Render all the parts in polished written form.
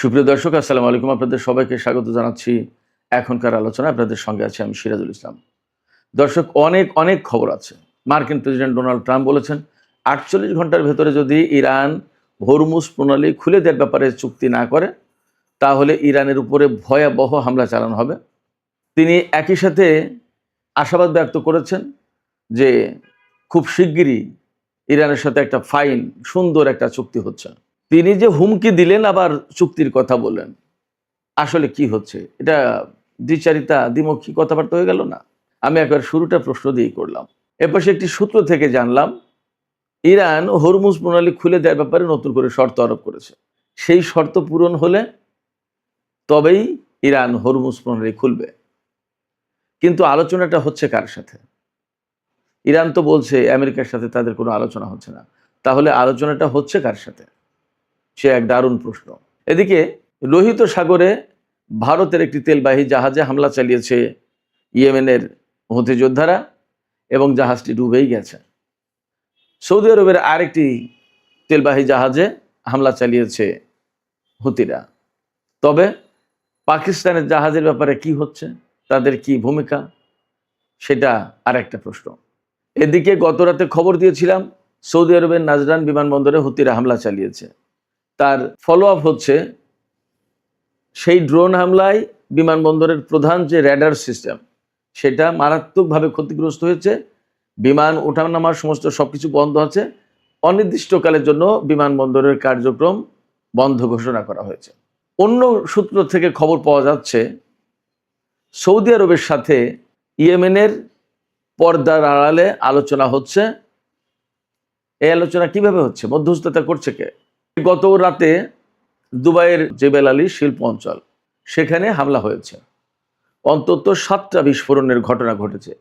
সুপ্রিয় দর্শক, আসসালামু আলাইকুম। আপনাদের সবাইকে স্বাগত জানাচ্ছি এখনকার আলোচনা। আপনাদের সঙ্গে আছি আমি সিরাজুল ইসলাম। দর্শক, অনেক খবর আছে। মার্কিন প্রেসিডেন্ট ডোনাল্ড ট্রাম্প বলেছেন ৪৮ ঘন্টার ভেতরে যদি ইরান হরমুজ প্রণালী খুলে দেওয়ার ব্যাপারে চুক্তি না করে, তাহলে ইরানের উপরে ভয়াবহ হামলা চালানো হবে। তিনি একই সাথে আশাবাদ ব্যক্ত করেছেন যে খুব শিগগিরই ইরানের সাথে একটা ফাইন সুন্দর একটা চুক্তি হচ্ছে। তিনি যে হুমকি দিলেন আবার চুক্তির কথা বললেন, আসলে কি হচ্ছে? এটা দ্বিচারিতা দ্বিমুখী কথাবার্তা হয়ে গেল না? আমি একবার শুরুটা প্রশ্ন দিয়েই করলাম। এরপর একটি সূত্র থেকে জানলাম ইরান হরমুজ প্রণালী খুলে দেওয়ার ব্যাপারে নতুন করে শর্ত আরোপ করেছে। সেই শর্ত পূরণ হলে তবেই ইরান হরমুজ প্রণালী খুলবে। কিন্তু আলোচনাটা হচ্ছে কার সাথে? ইরান তো বলছে আমেরিকার সাথে তাদের কোনো আলোচনা হচ্ছে না। তাহলে আলোচনাটা হচ্ছে কার সাথে? সে এক দারুণ প্রশ্ন। এদিকে লোহিত সাগরে ভারতের একটি তেলবাহী জাহাজে হামলা চালিয়েছে ইয়েমেনের হুথি যোদ্ধারা এবং জাহাজটি ডুবেই গেছে। সৌদি আরবের আরেকটি তেলবাহী জাহাজে হামলা চালিয়েছে হুতিরা। তবে পাকিস্তানের জাহাজের ব্যাপারে কি হচ্ছে, তাদের কি ভূমিকা, সেটা আর একটা প্রশ্ন। এদিকে গতরাতে খবর দিয়েছিলাম সৌদি আরবের নাজরান বিমানবন্দরে হুতিরা হামলা চালিয়েছে। তার ফলো আপ হচ্ছে সেই ড্রোন হামলায় বিমানবন্দরের প্রধান যে র্যাডার সিস্টেম সেটা মারাত্মকভাবে ক্ষতিগ্রস্ত হয়েছে। বিমান ওঠানামার সমস্ত সবকিছু বন্ধ আছে। অনির্দিষ্টকালের জন্য বিমানবন্দরের কার্যক্রম বন্ধ ঘোষণা করা হয়েছে। অন্য সূত্র থেকে খবর পাওয়া যাচ্ছে সৌদি আরবের সাথে ইয়েমেনের পর্দার আড়ালে আলোচনা হচ্ছে। এই আলোচনা কিভাবে হচ্ছে? মধ্যস্থতা করছে কে? গত রাতে দুবাইয়ের জেবেল আলী শিল্প অঞ্চল, সেখানে হামলা হয়েছে। অন্তত 7টা বিস্ফোরণের ঘটনা ঘটেছে।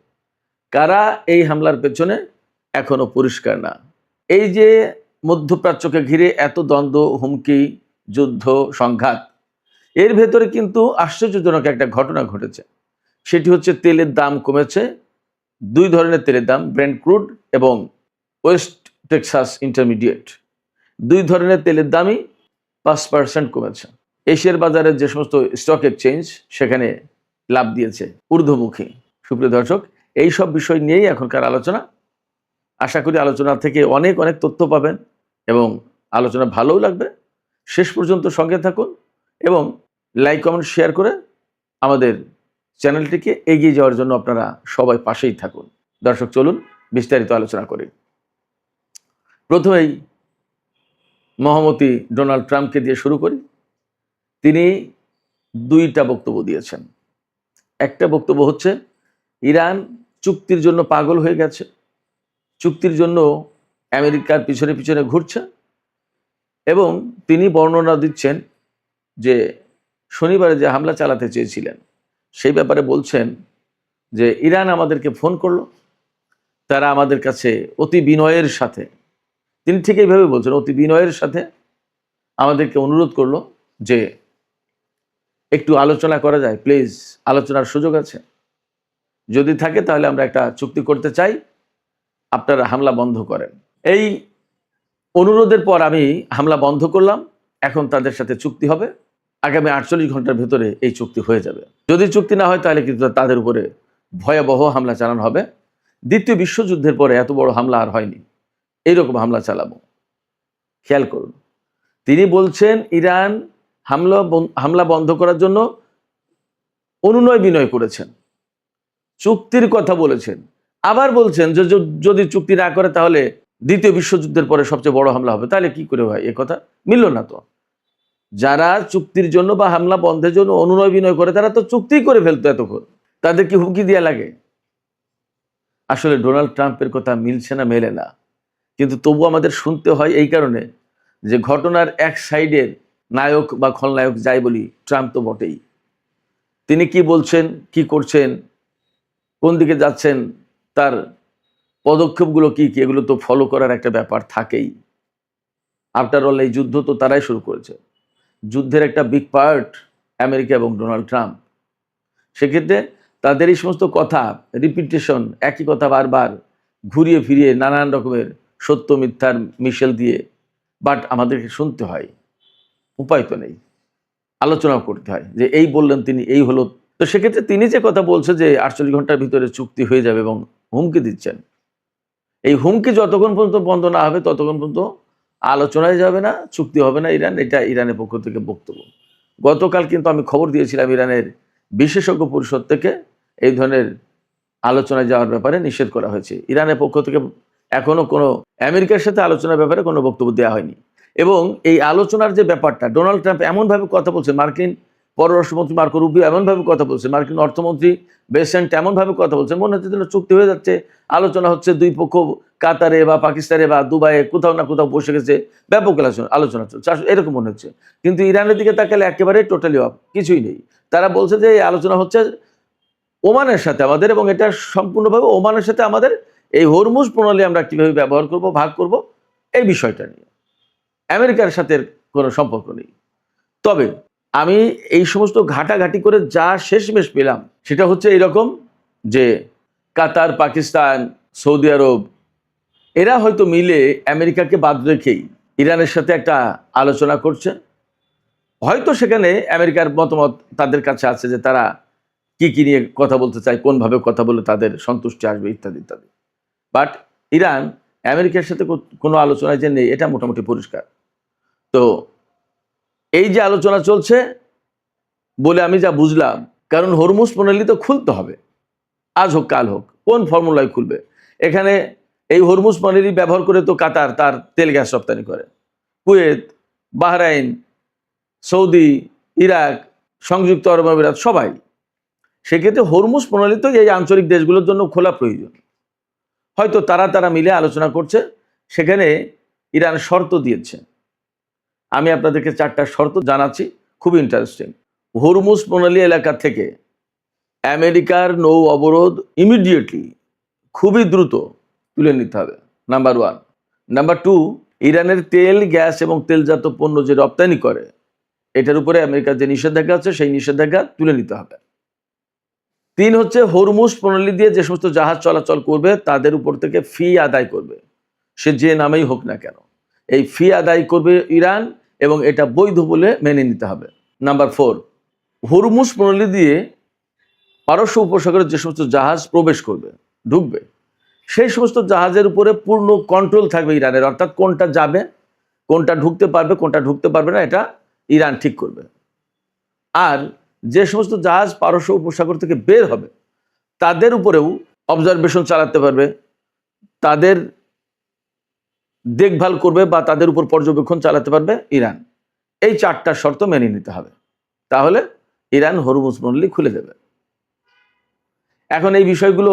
কারা এই হামলার পেছনে এখনো পরিষ্কার না। এই যে মধ্যপ্রাচ্যকে ঘিরে এত দ্বন্দ্ব, হুমকি, যুদ্ধ, সংঘাত, এর ভেতরে কিন্তু আশ্চর্যজনক একটা ঘটনা ঘটেছে। সেটি হচ্ছে তেলের দাম কমেছে। 2 ধরনের তেলের দাম, ব্রেন্ট ক্রুড এবং ওয়েস্ট টেক্সাস ইন্টারমিডিয়েট, 2 ধরনের তেলের দামই 5% কমেছে। এশিয়ার বাজারের যে সমস্ত স্টক এক্সচেঞ্জ সেখানে লাভ দিয়েছে ঊর্ধ্বমুখী। সুপ্রিয় দর্শক, এই সব বিষয় নিয়েই এখনকার আলোচনা। আশা করি আলোচনা থেকে অনেক তথ্য পাবেন এবং আলোচনা ভালোও লাগবে। শেষ পর্যন্ত সঙ্গে থাকুন এবং লাইক, কমেন্ট, শেয়ার করে আমাদের চ্যানেলটিকে এগিয়ে যাওয়ার জন্য আপনারা সবাই পাশেই থাকুন। দর্শক, চলুন বিস্তারিত আলোচনা করি। প্রথমেই মহামতি ডোনাল্ড ট্রাম্পকে দিয়ে শুরু করি। তিনি 2টা বক্তব্য দিয়েছেন। একটা বক্তব্য হচ্ছে ইরান চুক্তির জন্য পাগল হয়ে গেছে, চুক্তির জন্য আমেরিকার পিছনে ঘুরছে, এবং তিনি বর্ণনা দিচ্ছেন যে শনিবারে যে হামলা চালাতে চেয়েছিলেন সেই ব্যাপারে বলছেন যে ইরান আমাদেরকে ফোন করলো, তারা আমাদের কাছে অতি বিনয়ের সাথে, তিনি ঠিক এইভাবে বলছেন, অতি বিনয়ের সাথে আমাদেরকে অনুরোধ করলো যে একটু আলোচনা করা যায়, প্লিজ, আলোচনার সুযোগ আছে, যদি থাকে তাহলে আমরা একটা চুক্তি করতে চাই, আপনারা হামলা বন্ধ করেন। এই অনুরোধের পর আমি হামলা বন্ধ করলাম। এখন তাদের সাথে চুক্তি হবে। আগামী 48 ঘন্টার ভেতরে এই চুক্তি হয়ে যাবে। যদি চুক্তি না হয় তাহলে কিন্তু তাদের উপরে ভয়াবহ হামলা চালানো হবে। দ্বিতীয় বিশ্বযুদ্ধের পরে এত বড় হামলা আর হয়নি। এইরকম হামলা চালাবো। খেয়াল করুন, তিনি বলছেন ইরান হামলা বন্ধ করার জন্য অনুনয় বিনয় করেছেন, চুক্তির কথা বলেছেন, আবার বলছেন যে যদি চুক্তি না করে তাহলে দ্বিতীয় বিশ্বযুদ্ধের পরে সবচেয়ে বড় হামলা হবে। তাহলে কি করে হয়? এ কথা মিলল না তো। যারা চুক্তির জন্য বা হামলা বন্ধের জন্য অনুনয় বিনয় করে তারা তো চুক্তিই করে ফেলতো এতক্ষণ। তাদের কি হুমকি দেওয়া লাগে? আসলে ডোনাল্ড ট্রাম্পের কথা মিলছে না, মেলে না, কিন্তু তবু আমাদের শুনতে হয় এই কারণে যে ঘটনার এক সাইডের নায়ক বা খলনায়ক যাই বলি, ট্রাম্প তো বটেই। তিনি কি বলছেন, কি করছেন, কোন দিকে যাচ্ছেন, তার পদক্ষেপগুলো কি কি, এগুলো তো ফলো করার একটা ব্যাপার থাকেই। আফটার অল এই যুদ্ধ তো তারাই শুরু করেছে। যুদ্ধের একটা বিগ পার্ট আমেরিকা এবং ডোনাল্ড ট্রাম্প। সেক্ষেত্রে তাদের এই সমস্ত কথা, রিপিটেশন, একই কথা বারবার ঘুরিয়ে ফিরিয়ে নানান রকমের সত্য মিথ্যার মিশেল দিয়ে বাট আমাদেরকে শুনতে হয়, উপায় তো নেই। আলোচনা করতে হয়, যে এই বললেন তিনি, এই হলো। তো সেক্ষেত্রে তিনি যে কথা বলছে যে 48 ঘন্টার ভিতরে চুক্তি হয়ে যাবে এবং হুমকি দিচ্ছেন, এই হুমকি যতক্ষণ পর্যন্ত বন্ধ না হবে ততক্ষণ পর্যন্ত আলোচনায় যাবে না, চুক্তি হবে না ইরান। এটা ইরানের পক্ষ থেকে বক্তব্য। গতকাল কিন্তু আমি খবর দিয়েছিলাম ইরানের বিশেষজ্ঞ পরিষদ থেকে এই ধরনের আলোচনায় যাওয়ার ব্যাপারে নিষেধ করা হয়েছে। ইরানের পক্ষ থেকে এখনো কোনো আমেরিকার সাথে আলোচনার ব্যাপারে কোনো বক্তব্য দেওয়া হয়নি। এবং এই আলোচনার যে ব্যাপারটা, ডোনাল্ড ট্রাম্প এমনভাবে কথা বলছে, মার্কিন পররাষ্ট্রমন্ত্রী মার্কো রুবিও এমনভাবে কথা বলছে, মার্কিন অর্থমন্ত্রী বেসেন্ট এমনভাবে কথা বলছে, মনে হচ্ছে যেন চুক্তি হয়ে যাচ্ছে, আলোচনা হচ্ছে, দুই পক্ষ কাতারে বা পাকিস্তানে বা দুবাইয়ে কোথাও না কোথাও বসে গেছে, ব্যাপক আলোচনা চলছে, এরকম মনে হচ্ছে। কিন্তু ইরানের দিকে তাকালে একেবারে টোটালি অফ, কিছুই নেই। তারা বলছে যে এই আলোচনা হচ্ছে ওমানের সাথে আমাদের, এবং এটা সম্পূর্ণভাবে ওমানের সাথে আমাদের এই হরমুজ প্রণালী আমরা কিভাবে ব্যবহার করব, ভাগ করব, এই বিষয়টা নিয়ে আমেরিকার সাথে কোনো সম্পর্ক নেই। তবে আমি এই সমস্ত ঘাটাঘাটি করে যা শেষমেশ পেলাম সেটা হচ্ছে এরকম যে কাতার, পাকিস্তান, সৌদি আরব এরা হয়তো মিলে আমেরিকাকে বাদ রেখেই ইরানের সাথে একটা আলোচনা করছে। হয়তো সেখানে আমেরিকার মতামত তাদের কাছে আছে যে তারা কি নিয়ে কথা বলতে চায়, কোনভাবে কথা বলে তাদের সন্তুষ্টি আসবে, ইত্যাদি ইত্যাদি। বাট ইরান আমেরিকার সাথে কোনো আলোচনায় যে নেই এটা মোটামুটি পরিষ্কার। তো এই যে আলোচনা চলছে বলে আমি যা বুঝলাম, কারণ হরমুজ প্রণালী তো খুলতে হবে, আজ হোক কাল হোক, কোন ফর্মুলায় খুলবে? এখানে এই হরমুজ প্রণালী ব্যবহার করে তো কাতার তার তেল গ্যাস রপ্তানি করে, কুয়েত, বাহরাইন, সৌদি, ইরাক, সংযুক্ত আরব আমিরাত, সবাই। সেক্ষেত্রে হরমুজ প্রণালী তো এই আঞ্চলিক দেশগুলোর জন্য খোলা প্রয়োজন। হয়তো তারা মিলে আলোচনা করছে, সেখানে ইরান শর্ত দিয়েছে। আমি আপনাদেরকে 4টা শর্ত জানাচ্ছি, খুব ইন্টারেস্টিং। হরমুজ প্রণালী এলাকা থেকে আমেরিকার নৌ অবরোধ ইমিডিয়েটলি, খুবই দ্রুত তুলে নিতে হবে, নাম্বার 1। নাম্বার 2, ইরানের তেল, গ্যাস এবং তেলজাত পণ্য যে রপ্তানি করে এটার উপরে আমেরিকার যে নিষেধাজ্ঞা আছে সেই নিষেধাজ্ঞা তুলে নিতে হবে। 3 হচ্ছে হরমুজ প্রণালী দিয়ে যে সমস্ত জাহাজ চলাচল করবে তাদের উপর থেকে ফি আদায় করবে, সে যে নামেই হোক না কেন, এই ফি আদায় করবে ইরান এবং এটা বৈধ বলে মেনে নিতে হবে। নাম্বার 4, হরমুজ প্রণালী দিয়ে পারস্য উপসাগরের যে সমস্ত জাহাজ প্রবেশ করবে, ঢুকবে, সেই সমস্ত জাহাজের উপরে পূর্ণ কন্ট্রোল থাকবে ইরানের, অর্থাৎ কোনটা যাবে, কোনটা ঢুকতে পারবে, কোনটা ঢুকতে পারবে না, এটা ইরান ঠিক করবে। আর যে সমস্ত জাহাজ পারস্য উপসাগর থেকে বের হবে তাদের উপরেও অবজারভেশন চালাতে পারবে, তাদের দেখভাল করবে বা তাদের উপর পর্যবেক্ষণ চালাতে পারবে ইরান। এই 4টা শর্ত মেনে নিতে হবে, তাহলে ইরান হরমুজ প্রণালী খুলে দেবে। এখন এই বিষয়গুলো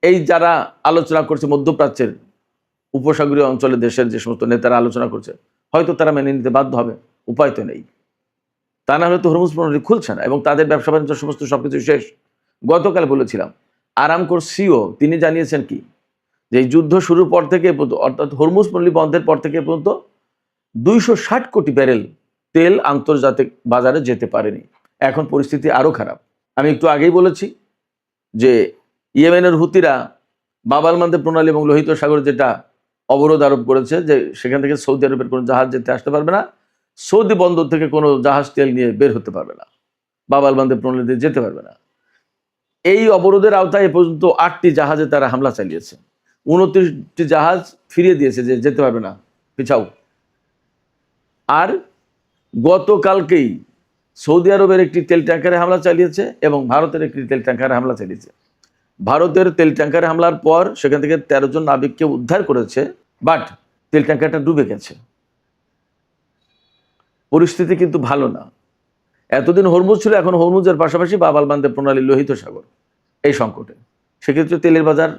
এই যারা আলোচনা করছে, মধ্যপ্রাচ্যের উপসাগরীয় অঞ্চলের দেশের যে সমস্ত নেতারা আলোচনা করছে, হয়তো তারা মেনে নিতে বাধ্য হবে, উপায় তো নেই। তা না হলে তো হরমুজ প্রণালী খুলছে না এবং তাদের ব্যবসা বাণিজ্য সমস্ত সবকিছু শেষ। গতকাল বলেছিলাম আরামকোর সিও তিনি জানিয়েছেন কি, যে এই যুদ্ধ শুরুর পর থেকে অর্থাৎ হরমুজ প্রণালী বন্ধের পর থেকে পর্যন্ত 260 কোটি ব্যারেল তেল আন্তর্জাতিক বাজারে যেতে পারেনি। এখন পরিস্থিতি আরো খারাপ। আমি একটু আগেই বলেছি যে ইয়েমেনের হুতিরা বাব আল মানদেব প্রণালী এবং লোহিত সাগর যেটা অবরোধ আরোপ করেছে, যে সেখান থেকে সৌদি আরবের কোনো জাহাজ যেতে আসতে পারবে না, সৌদি বন্দর থেকে কোনো জাহাজ তেল নিয়ে বের হতে পারবে না, বাব আল মানদেব প্রণালী দিয়ে যেতে পারবে না। এই অবরোধের আওতায় এ পর্যন্ত 8টি জাহাজে তারা হামলা চালিয়েছে, 29টি জাহাজ ফিরিয়ে দিয়েছে যে যেতে পারবে না, পিছাও। আর গতকালকেই সৌদি আরবের একটি তেল ট্যাঙ্কারে হামলা চালিয়েছে এবং ভারতের একটি তেল ট্যাঙ্কারে হামলা চালিয়েছে। ভারতের তেল ট্যাঙ্কারে হামলার পর সেখান থেকে 13 জন নাবিককে উদ্ধার করেছে, বাট তেল ট্যাঙ্কারটা ডুবে গেছে। পরিস্থিতি কিন্তু ভালো না। এতদিন হরমুজ ছিল, এখন হরমুজের পাশাপাশি বাব আল মানদেব প্রণালী, লোহিত সাগর এই সংকটে। সেক্ষেত্রে তেলের বাজার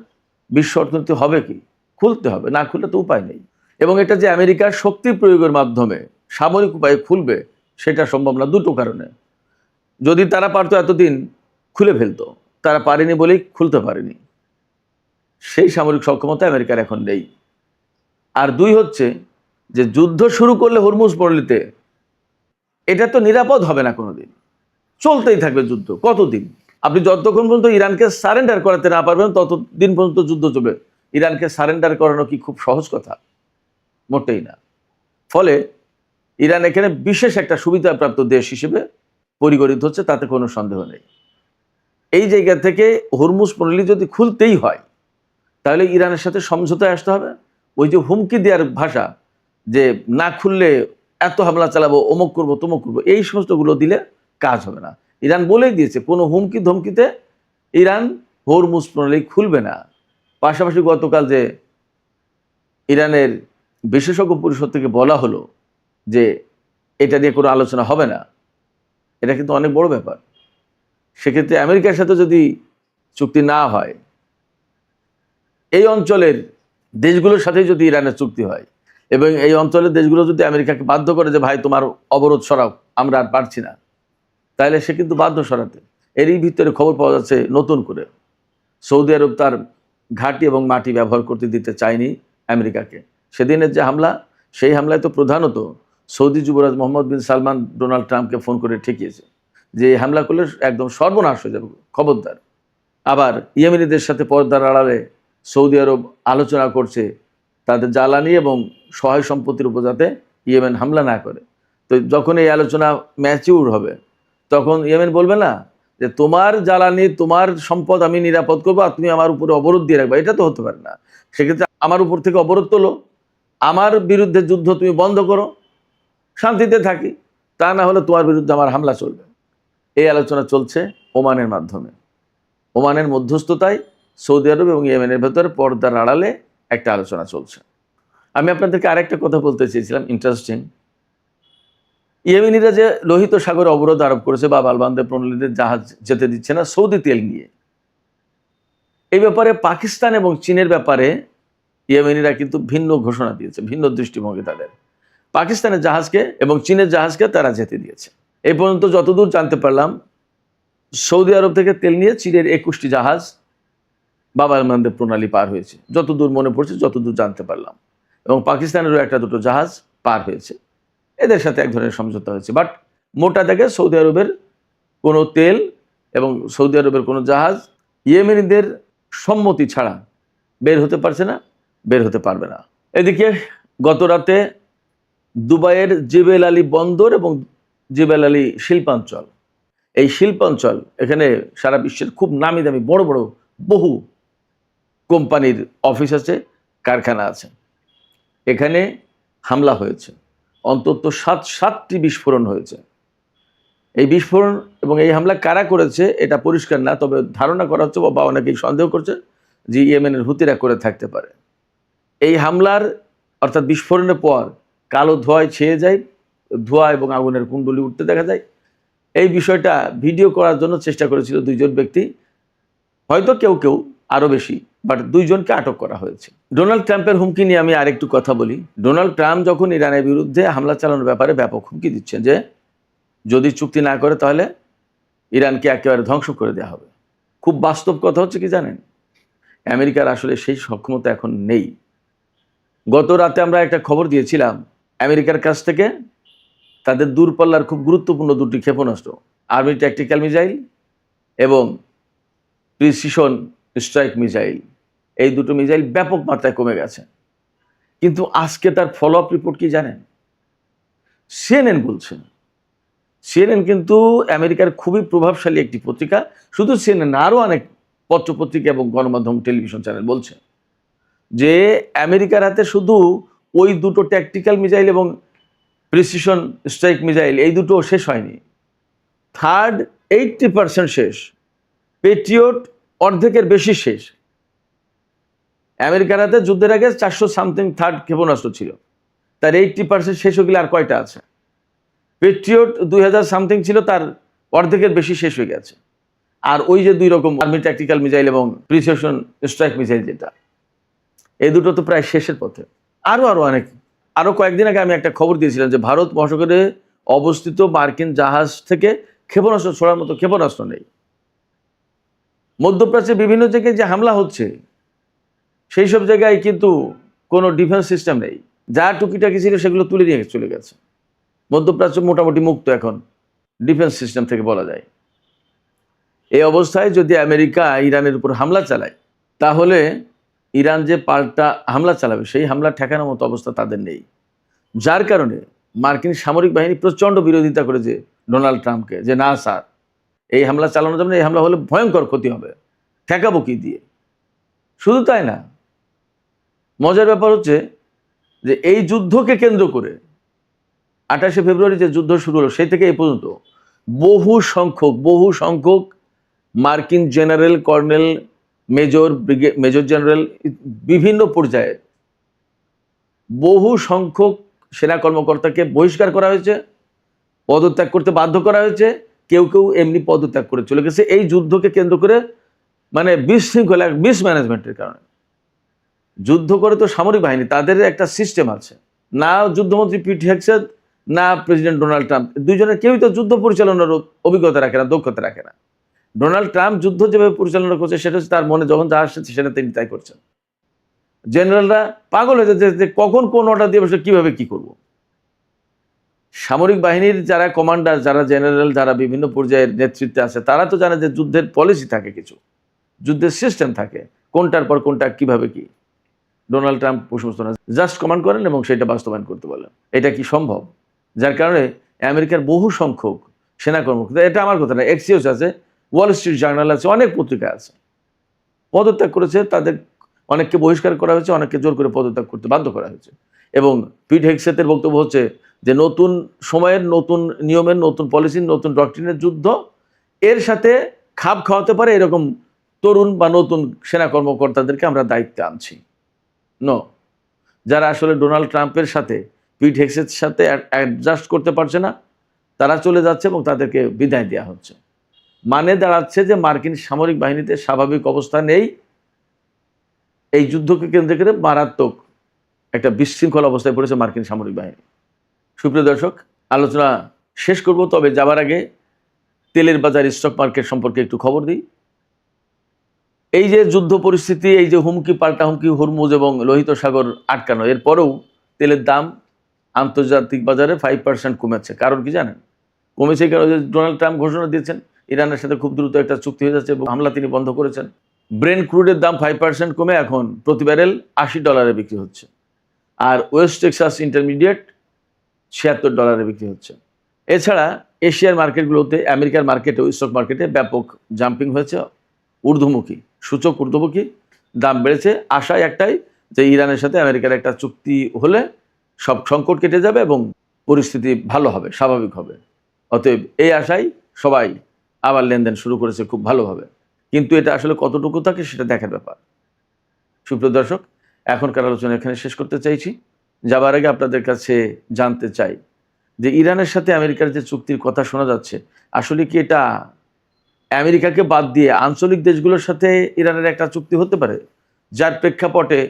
বিশ্ব অর্থনীতি হবে কি? খুলতে হবে, না খুললে তো উপায় নেই। এবং এটা যে আমেরিকার শক্তি প্রয়োগের মাধ্যমে সামরিক উপায়ে খুলবে সেটা সম্ভব না, দুটো কারণে। যদি তারা পারতো এতদিন খুলে ফেলতো, তারা পারেনি বলেই খুলতে পারেনি, সেই সামরিক সক্ষমতা আমেরিকার এখন নেই। আর 2 হচ্ছে যে যুদ্ধ শুরু করলে হরমুজ প্রণালীতে এটা তো নিরাপদ হবে না, কোনোদিন চলতেই থাকবে যুদ্ধ। কতদিন? আপনি যতক্ষণ পর্যন্ত ইরানকে সারেন্ডার করাতে না পারবেন ততদিন পর্যন্ত যুদ্ধ চলবে। ইরানকে সারেন্ডার করানো কি খুব সহজ কথা? মোটেই না। ফলে ইরান এখানে বিশেষ একটা সুবিধাপ্রাপ্ত দেশ হিসেবে পরিগণিত হচ্ছে, তাতে কোনো সন্দেহ নেই। এই জায়গা থেকে হরমুজ প্রণালী যদি খুলতেই হয় তাহলে ইরানের সাথে সমঝোতায় আসতে হবে। ওই যে হুমকি দেওয়ার ভাষা, যে না খুললে এত হামলা চালাবো, অমুক করবো তমুক করবো, এই সমস্তগুলো দিলে কাজ হবে না। ইরান বলেই দিয়েছে কোনো হুমকি ধমকিতে ইরান হরমুজ প্রণালী খুলবে না। পাশাপাশি গতকাল যে ইরানের বিশেষজ্ঞ পরিষদ থেকে বলা হলো যে এটা নিয়ে কোনো আলোচনা হবে না, এটা কিন্তু অনেক বড় ব্যাপার। সেক্ষেত্রে আমেরিকার সাথে যদি চুক্তি না হয়, এই অঞ্চলের দেশগুলোর সাথেই যদি ইরানের চুক্তি হয় এবং এই অঞ্চলের দেশগুলো যদি আমেরিকাকে বাধ্য করে যে ভাই তোমার অবরোধ সরাও, আমরা আর পারছি না, তাহলে সে কিন্তু বাধ্য সরাতে। এরই ভিতরে খবর পাওয়া যাচ্ছে নতুন করে সৌদি আরব তার ঘাঁটি এবং মাটি ব্যবহার করতে দিতে চায়নি আমেরিকাকে। সেদিনের যে হামলা, সেই হামলায় তো প্রধানত সৌদি যুবরাজ মোহাম্মদ বিন সালমান ডোনাল্ড ট্রাম্পকে ফোন করে ঠেকিয়েছে যে এই হামলা করলে একদম সর্বনাশ হয়ে যাবে, খবরদার। আবার ইয়েমেনিদের সাথে পর্দার আড়ালে সৌদি আরব আলোচনা করছে তাদের জ্বালানি এবং সহায় সম্পত্তির উপর যাতে ইয়েমেন হামলা না করে। তো যখন এই আলোচনা ম্যাচিউর হবে তখন ইয়েমেন বলবে না যে তোমার জ্বালানি তোমার সম্পদ আমি নিরাপদ করবো আর তুমি আমার উপরে অবরোধ দিয়ে রাখবে, এটা তো হতে পারে না। সেক্ষেত্রে আমার উপর থেকে অবরোধ তোলো, আমার বিরুদ্ধে যুদ্ধ তুমি বন্ধ করো, শান্তিতে থাকি, তা না হলে তোমার বিরুদ্ধে আমার হামলা চলবে। এই আলোচনা চলছে ওমানের মাধ্যমে। ওমানের মধ্যস্থতায় সৌদি আরব এবং ইয়েমেনের ভেতরে পর্দার আড়ালে একটা আলোচনা চলছে। আমি আপনাদেরকে আরেকটা কথা বলতে চেয়েছিলাম, ইন্টারেস্টিং। ইয়েমেনিরা যে লোহিত সাগরে অবরোধ আরোপ করেছে বা বালবান্দে প্রণালীতে জাহাজ যেতে দিচ্ছে না সৌদি তেল নিয়ে, এই ব্যাপারে পাকিস্তান এবং চীনের ব্যাপারে ইয়েমেনিরা কিন্তু ভিন্ন ঘোষণা দিয়েছে, ভিন্ন দৃষ্টিভঙ্গি তাদের। পাকিস্তানের জাহাজকে এবং চীনের জাহাজকে তারা যেতে দিয়েছে। এই পর্যন্ত যতদূর জানতে পারলাম, সৌদি আরব থেকে তেল নিয়ে চীনের 21টি জাহাজ বাব আল মানদেব প্রণালী পার হয়েছে, যতদূর মনে পড়ছে, যতদূর জানতে পারলাম। এবং পাকিস্তানেরও একটা দুটো জাহাজ পার হয়েছে, এদের সাথে এক ধরনের সমঝোতা হয়েছে। বাট মোটা দাগে সৌদি আরবের কোনো তেল এবং সৌদি আরবের কোনো জাহাজ ইয়েমেনিদের সম্মতি ছাড়া বের হতে পারছে না, বের হতে পারবে না। এদিকে গত রাতে দুবাইয়ের জেবেল আলী বন্দর এবং জেবেল আলী শিল্পাঞ্চল, এই শিল্পাঞ্চল, এখানে সারা বিশ্বের খুব নামি দামি বড় বড় বহু কোম্পানির অফিস আছে, কারখানা আছে, এখানে হামলা হয়েছে। অন্তত সাতটি বিস্ফোরণ হয়েছে। এই বিস্ফোরণ এবং এই হামলা কারা করেছে এটা পরিষ্কার না, তবে ধারণা করা হচ্ছে বা অনেকেই সন্দেহ করছে যে ইয়েমেনের হুতিরা করে থাকতে পারে। এই হামলার অর্থাৎ বিস্ফোরণের পর কালো ধোঁয়ায় ছেয়ে যায়, ধোঁয়া এবং আগুনের কুণ্ডলি উঠতে দেখা যায়। এই বিষয়টা ভিডিও করার জন্য চেষ্টা করেছিল দুইজন ব্যক্তি, হয়তো কেউ কেউ আরও বেশি, বাট দুইজনকে আটক করা হয়েছে। ডোনাল্ড ট্রাম্পের হুমকি নিয়ে আমি আরেকটু কথা বলি। ডোনাল্ড ট্রাম্প যখন ইরানের বিরুদ্ধে হামলা চালানোর ব্যাপারে ব্যাপক হুমকি দিচ্ছেন যে যদি চুক্তি না করে তাহলে ইরানকে একেবারে ধ্বংস করে দেওয়া হবে। খুব বাস্তব কথা হচ্ছে কি জানেন, আমেরিকার আসলে সেই সক্ষমতা এখন নেই। গত রাতে আমরা একটা খবর দিয়েছিলাম, আমেরিকার কাছ থেকে তাদের দূরপাল্লার খুব গুরুত্বপূর্ণ দুটি ক্ষেপণাস্ত্র, আর্মি ট্যাকটিক্যাল মিসাইল এবং প্রিসিশন স্ট্রাইক মিসাইল, এই দুটো মিসাইল ব্যাপক মাত্রায় কমে গেছে। কিন্তু আজকে তার ফলো আপ রিপোর্ট কি জানেন? সিএনএন বলছে, সিএনএন কিন্তু আমেরিকার খুবই প্রভাবশালী একটি পত্রিকা, শুধু সিএনএন না, আরও অনেক পত্রপত্রিকা এবং গণমাধ্যম টেলিভিশন চ্যানেল বলছে যে আমেরিকার হাতে শুধু ওই দুটো ট্যাকটিক্যাল মিসাইল এবং প্রিসিশন স্ট্রাইক মিসাইল, এই দুটো শেষ হয়নি, থার্ড 80% শেষ, পেট্রিয়ট অর্ধেকের বেশি শেষ। আমেরিকার হাতে যুদ্ধের আগে 400 সামথিং থার্ড ক্ষেপণাস্ত্র ছিল, তার 80% শেষ হয়ে গেলে আর কয়টা আছে? পেট্রিয়ট 2000 সামথিং ছিল, তার অর্ধেকের বেশি শেষ হয়ে গেছে। আর ওই যে দুই রকম আর্মি ট্যাকটিক্যাল মিসাইল এবং প্রিসিশন স্ট্রাইক মিসাইল, যেটা এই দুটো তো প্রায় শেষের পথে। আরও অনেক, আরও কয়েকদিন আগে আমি একটা খবর দিয়েছিলাম যে ভারত মহাসাগরে অবস্থিত মার্কিন জাহাজ থেকে ক্ষেপণাস্ত্র ছোড়ার মতো ক্ষেপণাস্ত্র নেই। মধ্যপ্রাচ্যে বিভিন্ন জায়গায় যে হামলা হচ্ছে সেই সব জায়গায় কিন্তু কোনো ডিফেন্স সিস্টেম নেই, যা টুকিটাকি ছিল সেগুলো তুলে নিয়ে চলে গেছে। মধ্যপ্রাচ্য মোটামুটি মুক্ত এখন ডিফেন্স সিস্টেম থেকে বলা যায়। এই অবস্থায় যদি আমেরিকা ইরানের উপর হামলা চালায় তাহলে ইরান যে পাল্টা হামলা চালাবে সেই হামলা ঠেকানোর মতো অবস্থা তাদের নেই, যার কারণে মার্কিন সামরিক বাহিনী প্রচণ্ড বিরোধিতা করেছে ডোনাল্ড ট্রাম্পকে, যে না স্যার, এই হামলা চালানো যাবে না, এই হামলা হলে ভয়ঙ্কর ক্ষতি হবে, ঠেকাবো কি দিয়ে। শুধু তাই না, মজার ব্যাপার হচ্ছে যে এই যুদ্ধকে কেন্দ্র করে 28শে ফেব্রুয়ারি যে যুদ্ধ শুরু হলো সেই থেকে এই পর্যন্ত বহু সংখ্যক মার্কিন জেনারেল, কর্নেল, মেজর জেনারেল, বিভিন্ন পর্যায়ে বহু সংখ্যক সেনা কর্মকর্তাকে বহিষ্কার করা হয়েছে, পদত্যাগ করতে বাধ্য করা হয়েছে, কেউ কেউ এমনি পদত্যাগ করে চলে গেছে এই যুদ্ধকে কেন্দ্র করে, মানে বিশৃঙ্খলা, মিসম্যানেজমেন্টের কারণে। যুদ্ধ করে তো সামরিক বাহিনী, তাদের একটা সিস্টেম আছে। না যুদ্ধমন্ত্রী পিট হেগসেথ, না প্রেসিডেন্ট ডোনাল্ড ট্রাম্প, দুইজনের কেউই তো যুদ্ধ পরিচালনার অভিজ্ঞতা রাখে না, দক্ষতা রাখে না। ডোনাল্ড ট্রাম্প যুদ্ধ যেভাবে পরিচালনা করছে সেটা হচ্ছে তার মনে যখন যা আসছে সেটা তিনি তাই করছেন। জেনারেলরা পাগল হয়ে যাচ্ছে যে কখন কোন অর্ডার দিয়ে বসে কিভাবে কি করব। সামরিক বাহিনীর যারা কমান্ডার, যারা জেনারেল, যারা বিভিন্ন পর্যায়ের নেতৃত্বে আছে, তারা তো জানে যে যুদ্ধের পলিসি থাকে, কিছু যুদ্ধের সিস্টেম থাকে, কোনটার পর কোনটা কিভাবে কি। ডোনাল্ড ট্রাম্প সমস্ত না, জাস্ট কমান্ড করেন এবং সেটা বাস্তবায়ন করতে বলেন। এটা কি সম্ভব? যার কারণে আমেরিকার বহু সংখ্যক সেনা কর্মকর্তা, এটা আমার কথা না, এক্সিওস আছে, ওয়াল স্ট্রিট জার্নাল আছে, অনেক পত্রিকা আছে, পদত্যাগ করেছে। তাদের অনেককে বহিষ্কার করা হয়েছে, অনেককে জোর করে পদত্যাগ করতে বাধ্য করা হয়েছে। এবং পিট হেগসেথের বক্তব্য হচ্ছে যে নতুন সময়ের, নতুন নিয়মের, নতুন পলিসির, নতুন ডক্ট্রিনের যুদ্ধ, এর সাথে খাপ খাওয়াতে পারে এরকম তরুণ বা নতুন সেনা কর্মকর্তাদেরকে আমরা দায়িত্বে আনছি। যারা আসলে ডোনাল্ড ট্রাম্পের সাথে, পিট হেগসেথের সাথে অ্যাডজাস্ট করতে পারছে না, তারা চলে যাচ্ছে এবং তাদেরকে বিদায় দেওয়া হচ্ছে। মানে দাঁড়াচ্ছে যে মার্কিন সামরিক বাহিনীতে স্বাভাবিক অবস্থা নেই। এই যুদ্ধকে কেন্দ্র করে মারাত্মক একটা বিশৃঙ্খল অবস্থায় পড়েছে মার্কিন সামরিক বাহিনী। সুপ্রিয় দর্শক, আলোচনা শেষ করব, তবে যাবার আগে তেলের বাজার, স্টক মার্কেট সম্পর্কে একটু খবর দিই। এই যে যুদ্ধ পরিস্থিতি, এই যে হুমকি পাল্টা হুমকি, হরমুজ এবং লোহিত সাগর আটকানো, এরপরেও তেলের দাম আন্তর্জাতিক বাজারে 5% কমেছে। কারণ কি জানেন? কমেছে কারণ ডোনাল্ড ট্রাম্প ঘোষণা দিয়েছেন ইরানের সাথে খুব দ্রুত একটা চুক্তি হয়ে যাচ্ছে এবং হামলা তিনি বন্ধ করেছেন। ব্রেন্ট ক্রুডের দাম 5% কমে এখন প্রতি ব্যারেল $80 বিক্রি হচ্ছে। আর ওয়েস্ট টেক্সাস ইন্টারমিডিয়েট $76 বিক্রি হচ্ছে। এছাড়া এশিয়ার মার্কেটগুলোতে, আমেরিকার মার্কেটেও, স্টক মার্কেটে ব্যাপক জাম্পিং হয়েছে, ঊর্ধ্বমুখী, সূচক ঊর্ধ্বমুখী, দাম বেড়েছে। আশায় একটাই যে ইরানের সাথে আমেরিকার একটা চুক্তি হলে সব সংকট কেটে যাবে এবং পরিস্থিতি ভালো হবে, স্বাভাবিক হবে। অতএব এই আশায় সবাই আবার লেনদেন শুরু করেছে খুব ভালোভাবে। কিন্তু এটা আসলে কতটুকু থাকে সেটা দেখার ব্যাপার। সুপ্রিয় দর্শক, এখনকার আলোচনা এখানে শেষ করতে চাইছি। যাবার আগে আপনাদের কাছে জানতে চাই যে ইরানের সাথে আমেরিকার যে চুক্তির কথা শোনা যাচ্ছে, আসলে কি এটা আমেরিকাকে বাদ দিয়ে আঞ্চলিক দেশগুলোর সাথে ইরানের একটা চুক্তি হতে পারে, যার প্রেক্ষাপটে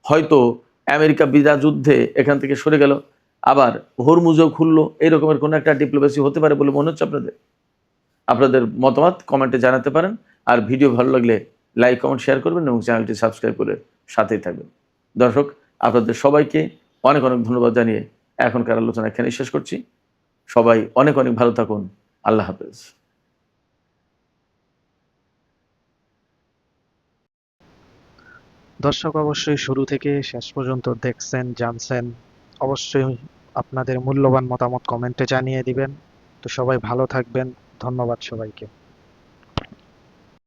হয়তো আমেরিকা বিনা যুদ্ধে এখান থেকে সরে গেল, আবার হরমুজও খুললো, এই রকমের কোনো একটা ডিপ্লোমেসি হতে পারে বলে মনে হচ্ছে আপনাদের? আপনাদের মতামত কমেন্টে জানাতে পারেন। আর ভিডিও ভালো লাগলে লাইক, কমেন্ট, শেয়ার করবেন এবং চ্যানেলটি সাবস্ক্রাইব করে সাথেই থাকবেন। দর্শক, আপনাদের সবাইকে অনেক অনেক ধন্যবাদ জানিয়ে এখনকার আলোচনা এখানে শেষ করছি। সবাই অনেক অনেক ভালো থাকুন। আল্লাহ হাফেজ। দর্শক অবশ্যই শুরু থেকে শেষ পর্যন্ত দেখছেন, জানছেন। অবশ্যই আপনাদের মূল্যবান মতামত কমেন্টে জানিয়ে দিবেন। তো সবাই ভালো থাকবেন। ধন্যবাদ সবাইকে।